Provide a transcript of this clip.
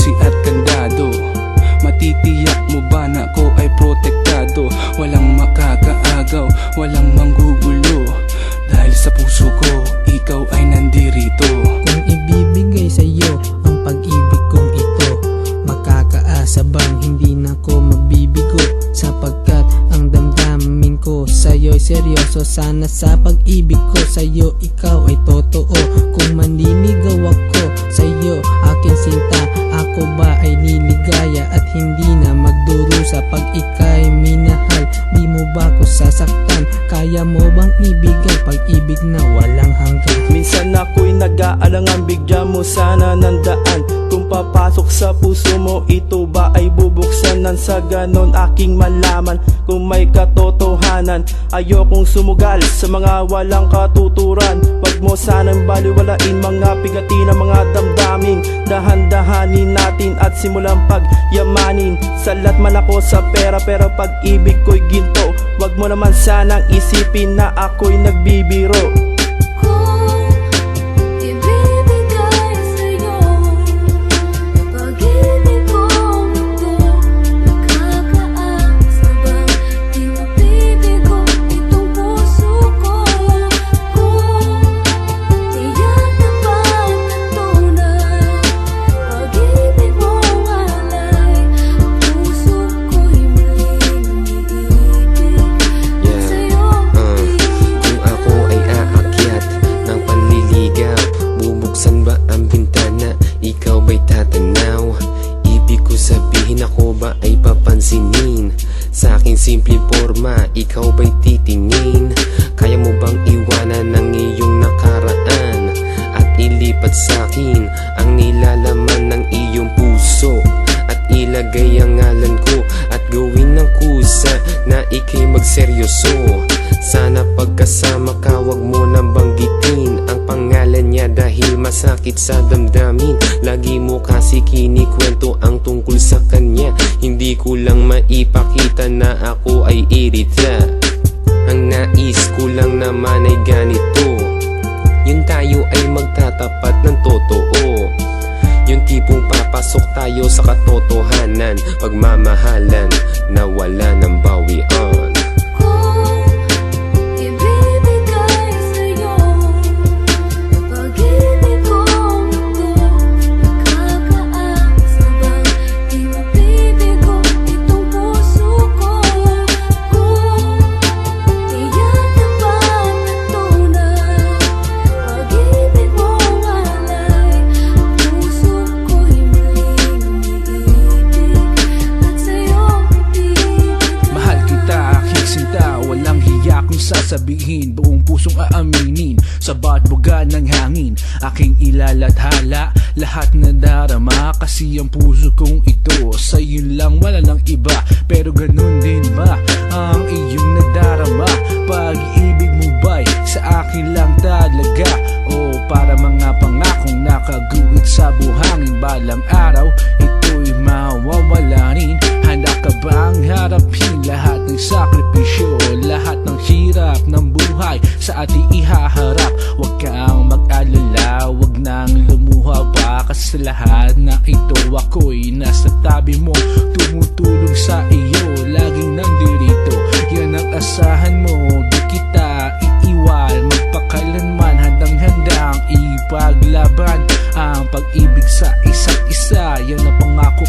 susi at kandado. Matitiyak mo ba na ko ay protektado? Walang makakaagaw, walang manggugulo, dahil sa puso ko, ikaw ay nandirito. Kung ibibigay sa'yo ang pag-ibig kong ito, makakaasa bang hindi na ko mabibigo? Sapagkat ang damdamin ko sa'yo'y seryoso. Sana sa pag-ibig ko sa'yo, ikaw ay totoo. Kung manliligaw ako sa'yo, aking sinta, ako ba ay liligaya at hindi na magdurusa? Pag ika'y minahal, di mo ba ko sasaktan? Kaya mo bang ibigay pag-ibig na walang hanggan? Minsan ako'y nag-aalangan, bigyan mo sana ng daan. Kung papasok sa puso mo, ito ba ay bubuksan? Nang sa ganon aking malaman kung may katotohanan. Ayokong sumugal sa mga walang katuturan. Wag mo sanang baliwalain mga pigati ng mga damdamin. Dahan-dahanin natin at simulang pagyamanin. Salat man ako sa pera, pero pag-ibig ko'y ginto. Wag mo naman sanang isipin na ako'y nagbibiro. Ako ba ay papansinin? Sa aking simpleng forma, ikaw ba'y titingin? Kaya mo bang iwanan ng iyong nakaraan at ilipat sa'kin ang nilalaman ng iyong puso? At ilagay ang ngalan ko at gawin ng kusa na ika'y magseryoso. Sana pagkasama ka, wag mo nang banggitin ang pangalan niya dahil masakit sa damdamin. Lagi mo kasi kinikwento ang tungkol sa kanya. Hindi ko lang maipakita na ako ay irita. Ang nais ko lang naman ay ganito, yun tayo ay magtatapat ng totoo. Yung tipong papasok tayo sa katotohanan, pagmamahalan na wala ng bawian. Sasabihin, buong pusong aaminin, sa bawat buga ng hangin aking ilalathala, lahat na darama. Kasi ang puso kong ito sa'yo lang, wala lang iba. Pero ganun din ba ang iyong nadarama? Pag-ibig mo ba'y sa akin lang talaga, o para mga pangakong nakaguhit sa buhangin? Balang araw ito'y mawawala rin. Handa ka bang harapin lahat ng sakripisyo, lahat ng hirap ng buhay sa ating ihaharap? Huwag kang mag-alala, huwag nang lumuha pa, kasi lahat na ito ako'y nasa tabi mo, tumutulong sa iyo, laging nandirito. Yan ang asahan mo, di kita iiwan, magpakailanman, handang-handang ipaglaban ang pag-ibig sa isa't isa. Yan ang pangako